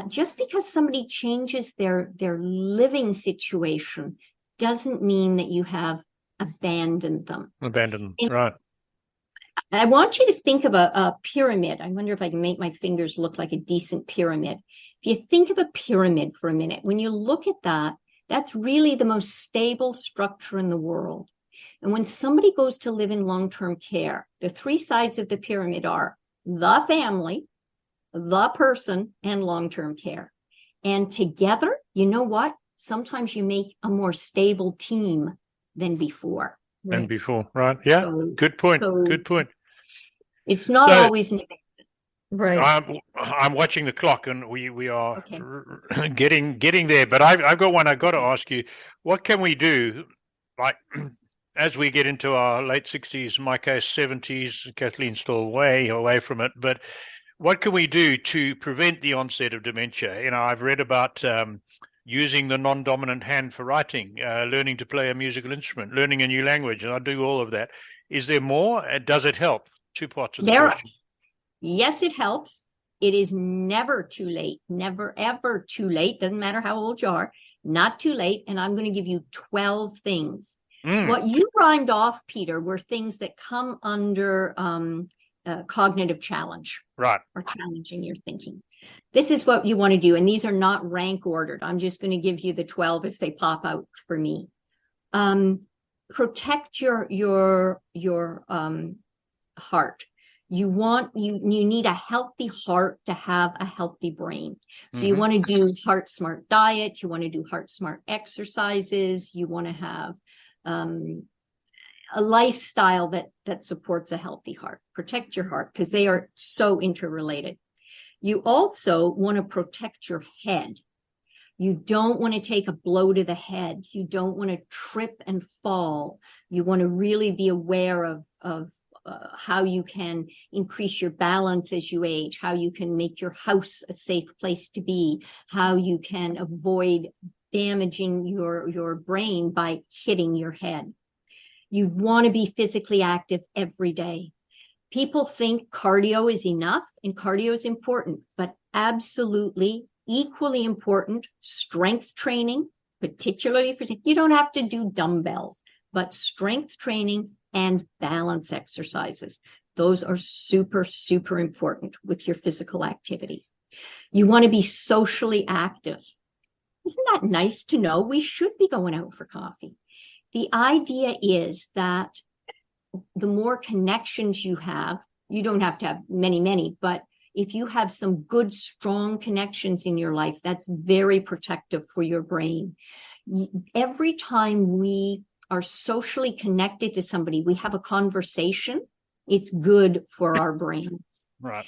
[SPEAKER 3] Just because somebody changes their living situation doesn't mean that you have abandoned them.
[SPEAKER 1] Right.
[SPEAKER 3] I want you to think of a pyramid. I wonder if I can make my fingers look like a decent pyramid. If you think of a pyramid for a minute, when you look at that, that's really the most stable structure in the world. And when somebody goes to live in long-term care, the three sides of the pyramid are the family, the person, and long-term care. And together, you know what? Sometimes you make a more stable team than before.
[SPEAKER 1] Right? Yeah. So, good point.
[SPEAKER 3] It's not always
[SPEAKER 2] right.
[SPEAKER 1] I'm watching the clock, and we are getting there. But I've got one. I've got to ask you, what can we do, like as we get into our late 60s, in my case 70s? Kathleen's still way away from it, but what can we do to prevent the onset of dementia? I've read about using the non-dominant hand for writing, learning to play a musical instrument, learning a new language, and I do all of that. Is there more? Does it help? Two parts of the question.
[SPEAKER 3] Yes, it helps. It is never too late. Never, ever too late. Doesn't matter how old you are. Not too late. And I'm going to give you 12 things. What you rhymed off, Peter, were things that come under cognitive challenge.
[SPEAKER 1] Right.
[SPEAKER 3] Or challenging your thinking. This is what you want to do. And these are not rank ordered. I'm just going to give you the 12 as they pop out for me. Protect your heart. You need a healthy heart to have a healthy brain. So you want to do heart smart diet. You want to do heart smart exercises. You want to have a lifestyle that supports a healthy heart. Protect your heart because they are so interrelated. You also want to protect your head. You don't want to take a blow to the head. You don't want to trip and fall. You want to really be aware of how you can increase your balance as you age, how you can make your house a safe place to be, how you can avoid damaging your brain by hitting your head. You want to be physically active every day. People think cardio is enough, and cardio is important, but absolutely equally important, strength training, particularly for, you don't have to do dumbbells, but strength training and balance exercises. Those are super, super important with your physical activity. You want to be socially active. Isn't that nice to know? We should be going out for coffee. The idea is that the more connections you have, you don't have to have many, but if you have some good, strong connections in your life, that's very protective for your brain. Every time we are socially connected to somebody, we have a conversation, it's good for our brains.
[SPEAKER 1] Right.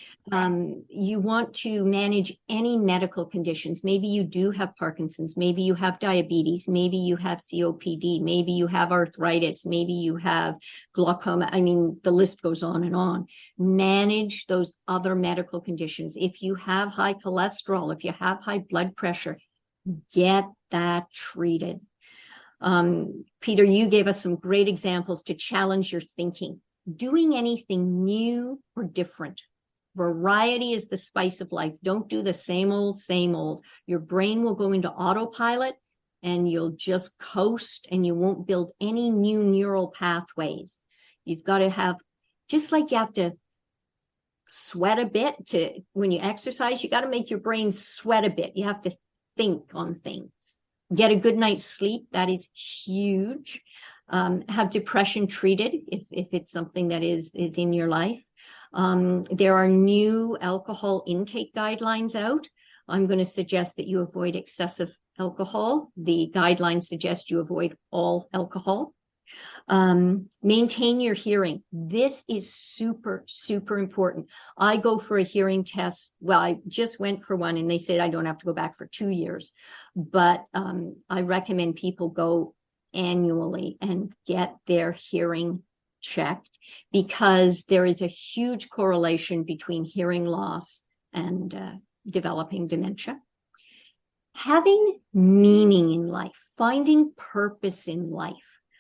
[SPEAKER 3] You want to manage any medical conditions. Maybe you do have Parkinson's. Maybe you have diabetes. Maybe you have COPD. Maybe you have arthritis. Maybe you have glaucoma. I mean, the list goes on and on. Manage those other medical conditions. If you have high cholesterol, if you have high blood pressure, get that treated. Peter, you gave us some great examples to challenge your thinking. Doing anything new or different. Variety is the spice of life. Don't do the same old. Your brain will go into autopilot and you'll just coast and you won't build any new neural pathways. You've got to have, just like you have to sweat a bit when you exercise, you got to make your brain sweat a bit. You have to think on things. Get a good night's sleep. That is huge. Have depression treated if it's something that is in your life. There are new alcohol intake guidelines out. I'm going to suggest that you avoid excessive alcohol. The guidelines suggest you avoid all alcohol. Maintain your hearing. This is super, super important. I go for a hearing test. Well, I just went for one and they said I don't have to go back for 2 years, but I recommend people go annually and get their hearing checked, because there is a huge correlation between hearing loss and developing dementia. Having meaning in life, finding purpose in life,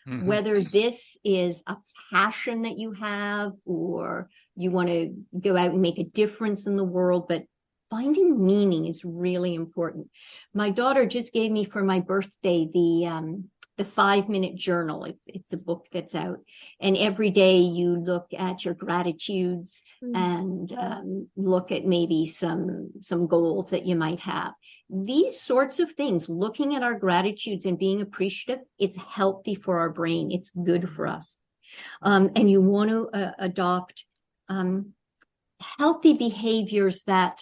[SPEAKER 3] whether this is a passion that you have or you want to go out and make a difference in the world, but finding meaning is really important. My daughter just gave me for my birthday the 5-minute journal. It's a book that's out, and every day you look at your gratitudes and look at maybe some goals that you might have. These sorts of things, looking at our gratitudes and being appreciative, it's healthy for our brain. It's good for us. And you want to adopt healthy behaviors that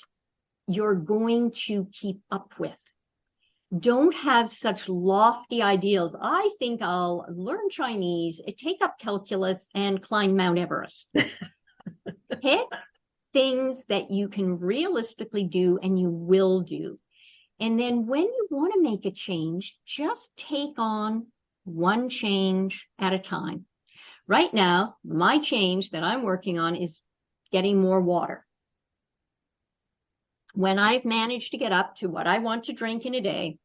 [SPEAKER 3] you're going to keep up with. Don't have such lofty ideals. I think I'll learn Chinese, take up calculus, and climb Mount Everest. Pick things that you can realistically do and you will do. And then when you want to make a change, just take on one change at a time. Right now, my change that I'm working on is getting more water. When I've managed to get up to what I want to drink in a day,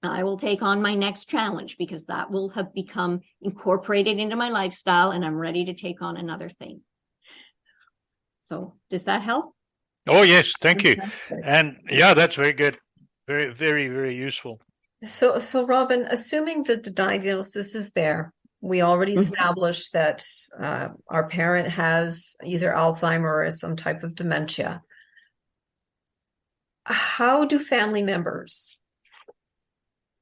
[SPEAKER 3] I will take on my next challenge, because that will have become incorporated into my lifestyle and I'm ready to take on another thing. So does that help?
[SPEAKER 1] Oh, yes. Thank you. And yeah, that's very good. Very, very, very useful.
[SPEAKER 2] So Robin, assuming that the diagnosis is there, we already established that our parent has either Alzheimer or some type of dementia. How do family members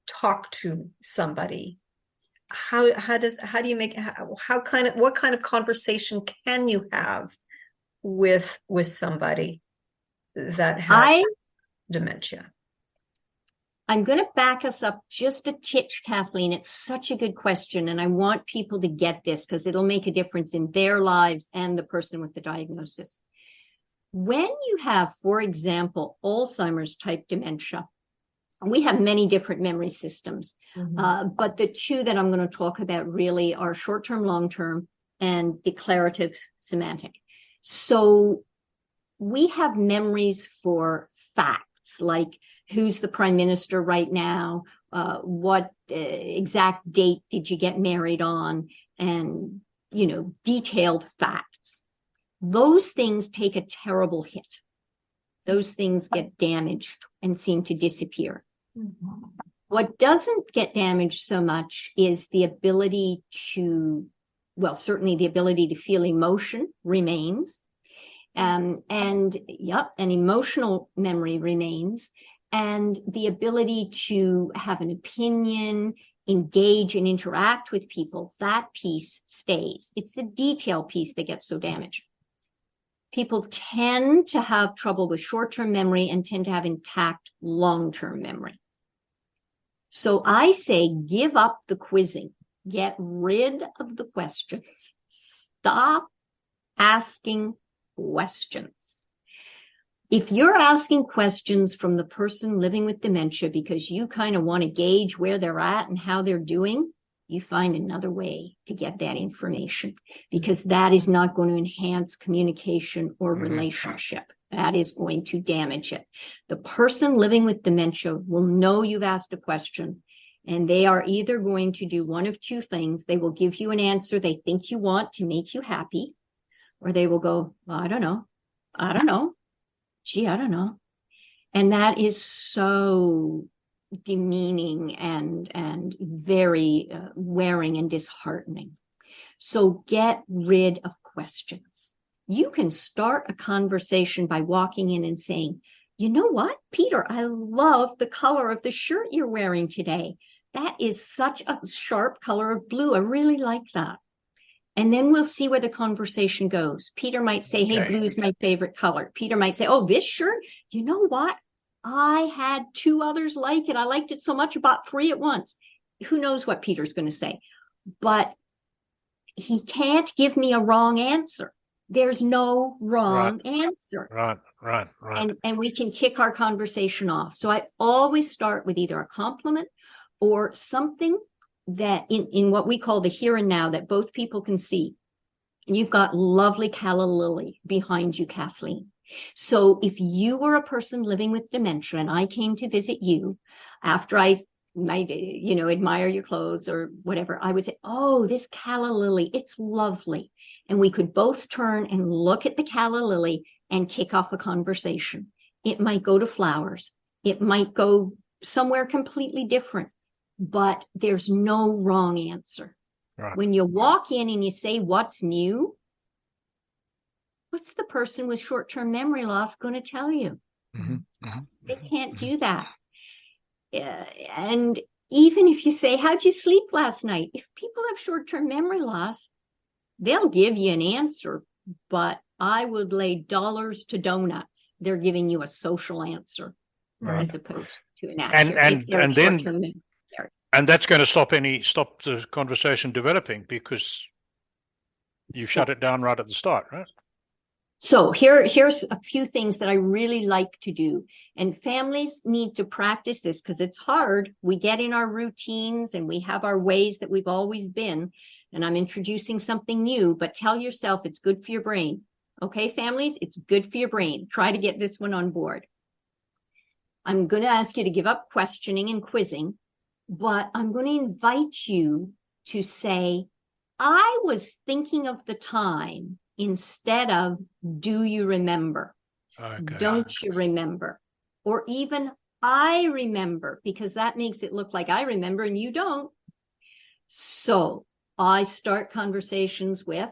[SPEAKER 2] talk to somebody? What kind of conversation can you have with somebody that has dementia?
[SPEAKER 3] I'm going to back us up just a titch, Kathleen. It's such a good question, and I want people to get this because it'll make a difference in their lives and the person with the diagnosis. When you have, for example, Alzheimer's type dementia, we have many different memory systems, but the two that I'm going to talk about really are short-term, long-term, and declarative semantic. So we have memories for facts, like who's the prime minister right now, what exact date did you get married on, and, detailed facts. Those things take a terrible hit. Those things get damaged and seem to disappear. What doesn't get damaged so much is the ability to, certainly the ability to feel emotion remains. And emotional memory remains. And the ability to have an opinion, engage and interact with people, that piece stays. It's the detail piece that gets so damaged. People tend to have trouble with short-term memory and tend to have intact long-term memory. So I say, give up the quizzing. Get rid of the questions. Stop asking questions. If you're asking questions from the person living with dementia because you kind of want to gauge where they're at and how they're doing, you find another way to get that information, because that is not going to enhance communication or relationship. That is going to damage it. The person living with dementia will know you've asked a question, and they are either going to do one of two things. They will give you an answer they think you want to make you happy, or they will go, I don't know. Gee, I don't know. And that is so demeaning and very wearing and disheartening. So get rid of questions. You can start a conversation by walking in and saying, you know what, Peter, I love the color of the shirt you're wearing today. That is such a sharp color of blue. I really like that. And then we'll see where the conversation goes. Peter might say, hey, blue is my favorite color. Peter might say, oh, this shirt, you know what? I had 2 others like it. I liked it so much, I bought 3 at once. Who knows what Peter's going to say? But he can't give me a wrong answer. There's no wrong answer.
[SPEAKER 1] Right.
[SPEAKER 3] And we can kick our conversation off. So I always start with either a compliment or something that in what we call the here and now that both people can see, you've got lovely calla lily behind you, Kathleen. So if you were a person living with dementia and I came to visit you after I admire your clothes or whatever, I would say, oh, this calla lily, it's lovely. And we could both turn and look at the calla lily and kick off a conversation. It might go to flowers. It might go somewhere completely different, but there's no wrong answer.
[SPEAKER 1] Right.
[SPEAKER 3] When you walk in and you say, what's new? What's the person with short-term memory loss going to tell you?
[SPEAKER 1] Mm-hmm. Mm-hmm.
[SPEAKER 3] They can't do that. And even if you say, how'd you sleep last night? If people have short-term memory loss, they'll give you an answer, but I would lay dollars to donuts. They're giving you a social answer, right, as opposed to an accurate.
[SPEAKER 1] And that's going to stop the conversation developing because you've shut it down right at the start, right?
[SPEAKER 3] So here's a few things that I really like to do. And families need to practice this because it's hard. We get in our routines and we have our ways that we've always been. And I'm introducing something new, but tell yourself it's good for your brain. Okay, families, it's good for your brain. Try to get this one on board. I'm going to ask you to give up questioning and quizzing, but I'm going to invite you to say, I was thinking of the time, instead of, do you remember? Okay. Don't you remember? Or even, I remember, because that makes it look like I remember and you don't. So I start conversations with,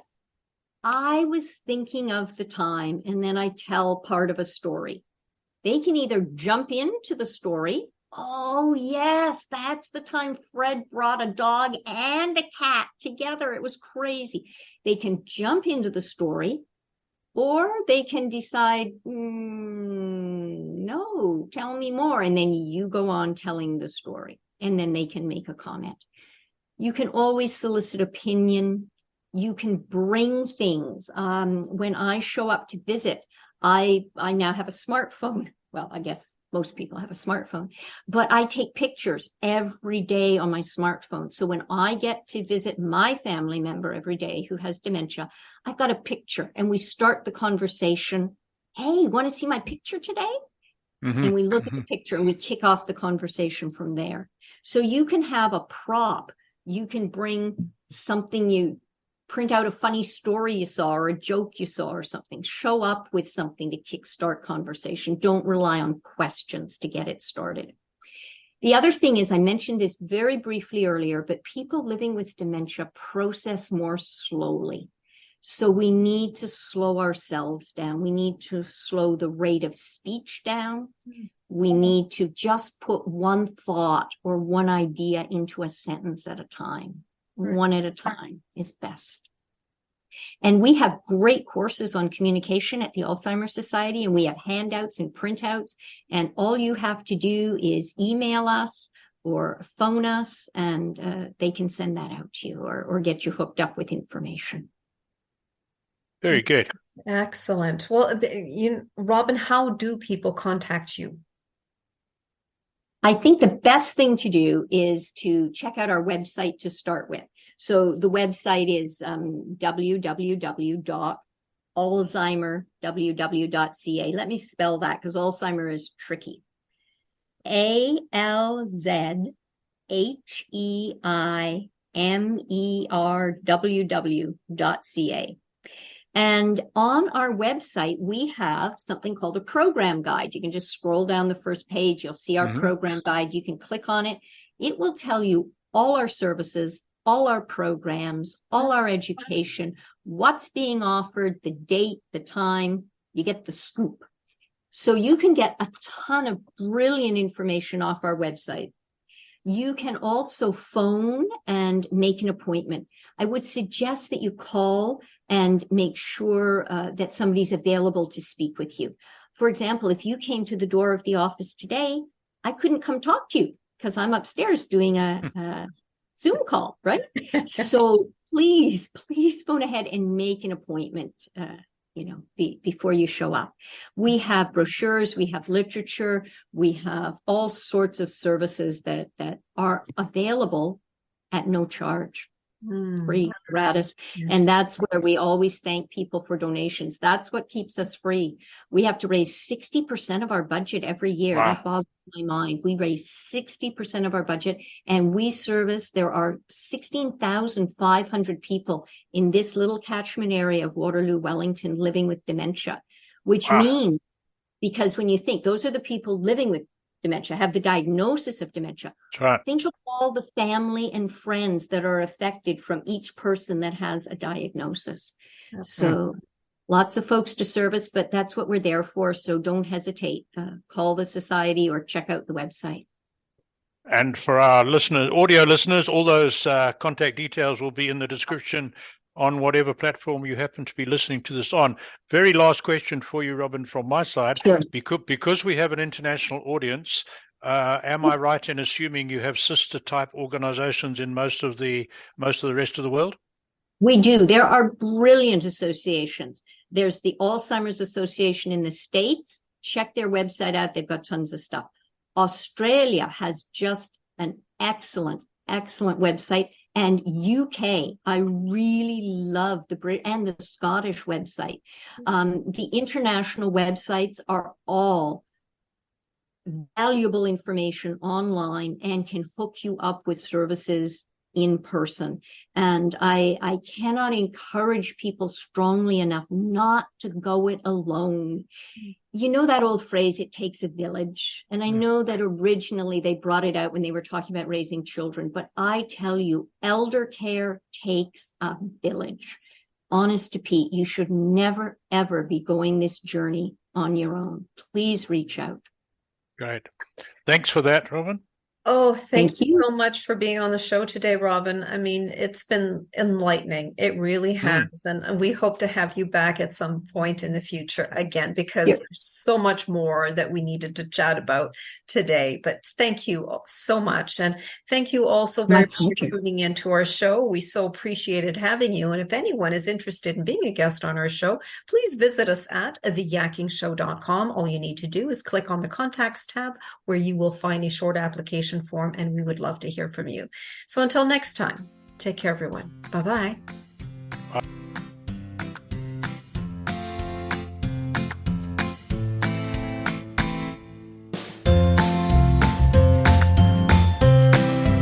[SPEAKER 3] I was thinking of the time, and then I tell part of a story. They can either jump into the story. Oh, yes, that's the time Fred brought a dog and a cat together. It was crazy. They can jump into the story, or they can decide, no, tell me more. And then you go on telling the story, and then they can make a comment. You can always solicit opinion. You can bring things. When I show up to visit, I now have a smartphone. Well, I guess most people have a smartphone, but I take pictures every day on my smartphone. So when I get to visit my family member every day who has dementia, I've got a picture and we start the conversation. Hey, want to see my picture today? Mm-hmm. And we look at the picture and we kick off the conversation from there. So you can have a prop. You can bring something, you print out a funny story you saw or a joke you saw or something. Show up with something to kickstart conversation. Don't rely on questions to get it started. The other thing is, I mentioned this very briefly earlier, but people living with dementia process more slowly. So we need to slow ourselves down. We need to slow the rate of speech down. We need to just put one thought or one idea into a sentence at a time. One at a time is best. And we have great courses on communication at the Alzheimer's Society, and we have handouts and printouts. And all you have to do is email us or phone us, and they can send that out to you or get you hooked up with information.
[SPEAKER 1] Very good.
[SPEAKER 2] Excellent. Well, Robin, how do people contact you?
[SPEAKER 3] I think the best thing to do is to check out our website to start with. So the website is www.alzheimer.ca. Let me spell that because Alzheimer is tricky. ALZHEIMERWW.ca. And on our website, we have something called a program guide. You can just scroll down the first page. You'll see our program guide. You can click on it. It will tell you all our services, all our programs, all our education, what's being offered, the date, the time. You get the scoop. So you can get a ton of brilliant information off our website. You can also phone and make an appointment. I would suggest that you call and make sure that somebody's available to speak with you. For example, if you came to the door of the office today, I couldn't come talk to you because I'm upstairs doing a Zoom call, right? So please phone ahead and make an appointment, before you show up. We have brochures, we have literature, we have all sorts of services that are available at no charge. Free, gratis. And that's where we always thank people for donations. That's what keeps us free. We have to raise 60% of our budget every year.
[SPEAKER 1] Wow.
[SPEAKER 3] That boggles my mind. We raise 60% of our budget, and we service, there are 16,500 people in this little catchment area of Waterloo, Wellington, living with dementia, which means, because when you think those are the people living with dementia, have the diagnosis of dementia.
[SPEAKER 1] Right.
[SPEAKER 3] Think of all the family and friends that are affected from each person that has a diagnosis. So lots of folks to service, but that's what we're there for. So don't hesitate. Call the society or check out the website.
[SPEAKER 1] And for our listeners, audio listeners, all those contact details will be in the description on whatever platform you happen to be listening to this on. Very last question for you, Robin, from my side.
[SPEAKER 3] Sure.
[SPEAKER 1] Because we have an international audience, am I right in assuming you have sister type organizations in most of the rest of the world?
[SPEAKER 3] We do. There are brilliant associations. There's the Alzheimer's Association in the States. Check their website out. They've got tons of stuff. Australia has just an excellent website. And UK, I really love the Brit and the Scottish website. The international websites are all valuable information online and can hook you up with services in person. And I cannot encourage people strongly enough not to go it alone. You know that old phrase, it takes a village. And I know that originally they brought it out when they were talking about raising children, but I tell you, elder care takes a village. Honest to Pete, you should never, ever be going this journey on your own. Please reach out.
[SPEAKER 1] Great. Thanks for that, Robin.
[SPEAKER 2] Oh, thank you so much for being on the show today, Robin. I mean, it's been enlightening. It really has. And we hope to have you back at some point in the future again, because there's so much more that we needed to chat about today. But thank you so much. And thank you also very much for tuning into our show. We so appreciated having you. And if anyone is interested in being a guest on our show, please visit us at theyakkingshow.com. All you need to do is click on the contacts tab, where you will find a short application form, and we would love to hear from you. So until next time, take care, everyone. Bye-bye.
[SPEAKER 1] Bye.